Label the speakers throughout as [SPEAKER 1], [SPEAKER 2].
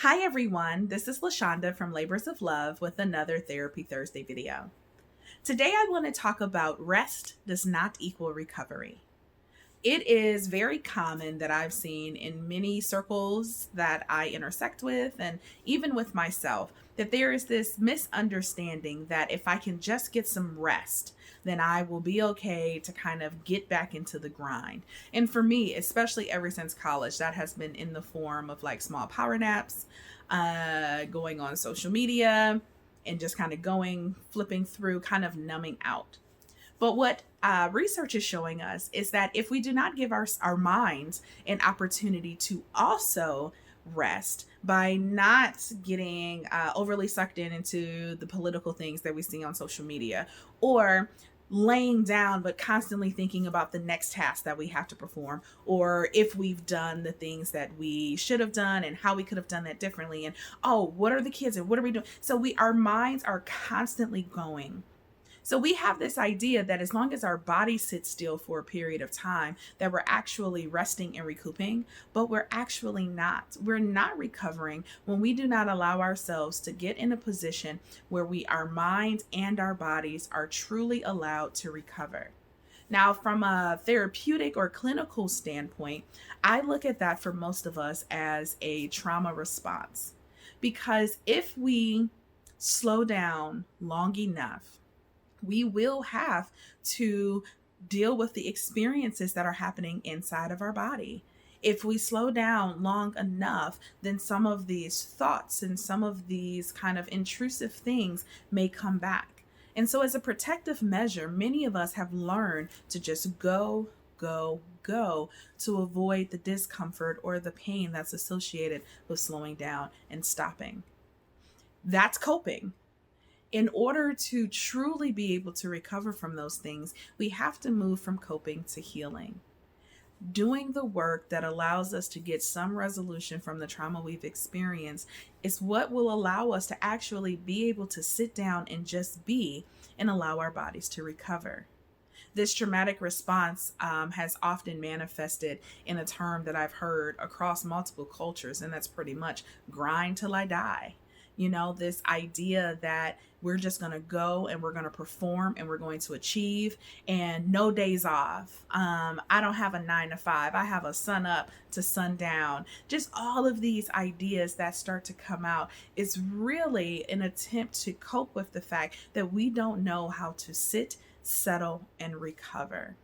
[SPEAKER 1] Hi everyone, this is LaShonda from Labors of Love with another Therapy Thursday video. Today I want to talk about rest does not equal recovery. It is very common that I've seen in many circles that I intersect with and even with myself that there is this misunderstanding that if I can just get some rest, then I will be okay to kind of get back into the grind. And for me, especially ever since college, that has been in the form of like small power naps, going on social media, and just kind of flipping through, kind of numbing out. But what research is showing us is that if we do not give our minds an opportunity to also rest by not getting overly sucked into the political things that we see on social media, or laying down but constantly thinking about the next task that we have to perform, or if we've done the things that we should have done and how we could have done that differently, and oh, what are the kids and what are we doing, so our minds are constantly going. So we have this idea that as long as our body sits still for a period of time, that we're actually resting and recouping, but we're actually not. We're not recovering when we do not allow ourselves to get in a position where our mind and our bodies are truly allowed to recover. Now, from a therapeutic or clinical standpoint, I look at that for most of us as a trauma response. Because if we slow down long enough, we will have to deal with the experiences that are happening inside of our body. If we slow down long enough, then some of these thoughts and some of these kind of intrusive things may come back. And so, as a protective measure, many of us have learned to just go, go, go to avoid the discomfort or the pain that's associated with slowing down and stopping. That's coping. In order to truly be able to recover from those things, we have to move from coping to healing. Doing the work that allows us to get some resolution from the trauma we've experienced is what will allow us to actually be able to sit down and just be and allow our bodies to recover. This traumatic response has often manifested in a term that I've heard across multiple cultures, and that's pretty much grind till I die. This idea that we're just going to go and we're going to perform and we're going to achieve, and no days off. I don't have a 9 to 5. I have a sun up to sundown. Just all of these ideas that start to come out is really an attempt to cope with the fact that we don't know how to sit, settle, and recover.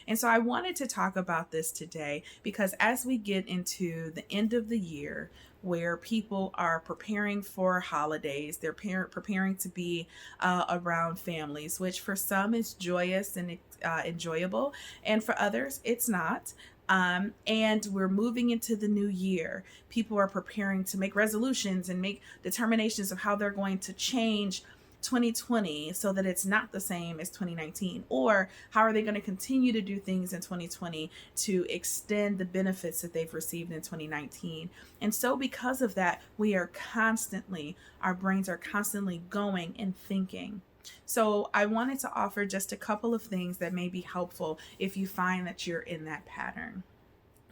[SPEAKER 1] And so I wanted to talk about this today because as we get into the end of the year, where people are preparing for holidays, they're preparing to be around families, which for some is joyous and enjoyable, and for others it's not. And we're moving into the new year. People are preparing to make resolutions and make determinations of how they're going to change 2020 so that it's not the same as 2019, or how are they going to continue to do things in 2020 to extend the benefits that they've received in 2019. And so because of that, our brains are constantly going and thinking. So I wanted to offer just a couple of things that may be helpful if you find that you're in that pattern.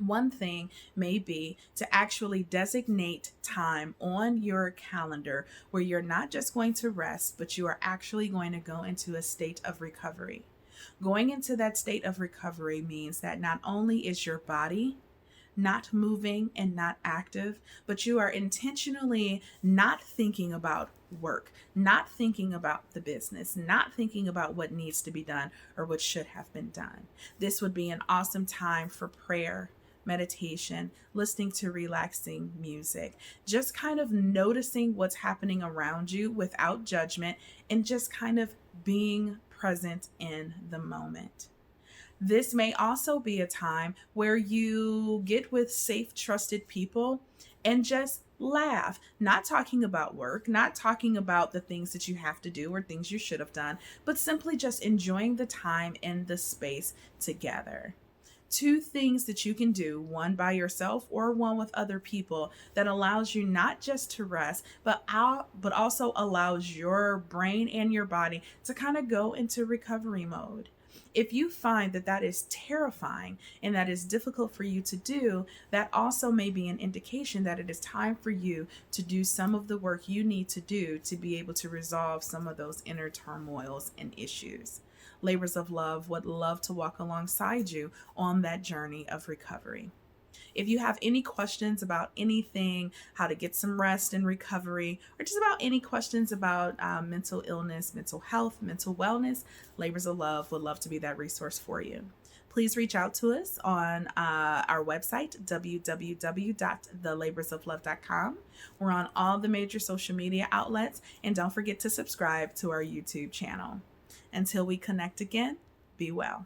[SPEAKER 1] One thing may be to actually designate time on your calendar where you're not just going to rest, but you are actually going to go into a state of recovery. Going into that state of recovery means that not only is your body not moving and not active, but you are intentionally not thinking about work, not thinking about the business, not thinking about what needs to be done or what should have been done. This would be an awesome time for prayer, meditation, listening to relaxing music, just kind of noticing what's happening around you without judgment, and just kind of being present in the moment. This may also be a time where you get with safe, trusted people and just laugh, not talking about work, not talking about the things that you have to do or things you should have done, but simply just enjoying the time and the space together. Two things that you can do, one by yourself or one with other people, that allows you not just to rest, but also allows your brain and your body to kind of go into recovery mode. If you find that that is terrifying and that is difficult for you to do, that also may be an indication that it is time for you to do some of the work you need to do to be able to resolve some of those inner turmoils and issues. Labors of Love would love to walk alongside you on that journey of recovery. If you have any questions about anything, how to get some rest and recovery, or just about any questions about mental illness, mental health, mental wellness, Labors of Love would love to be that resource for you. Please reach out to us on our website, www.thelaborsoflove.com. We're on all the major social media outlets, and don't forget to subscribe to our YouTube channel. Until we connect again, be well.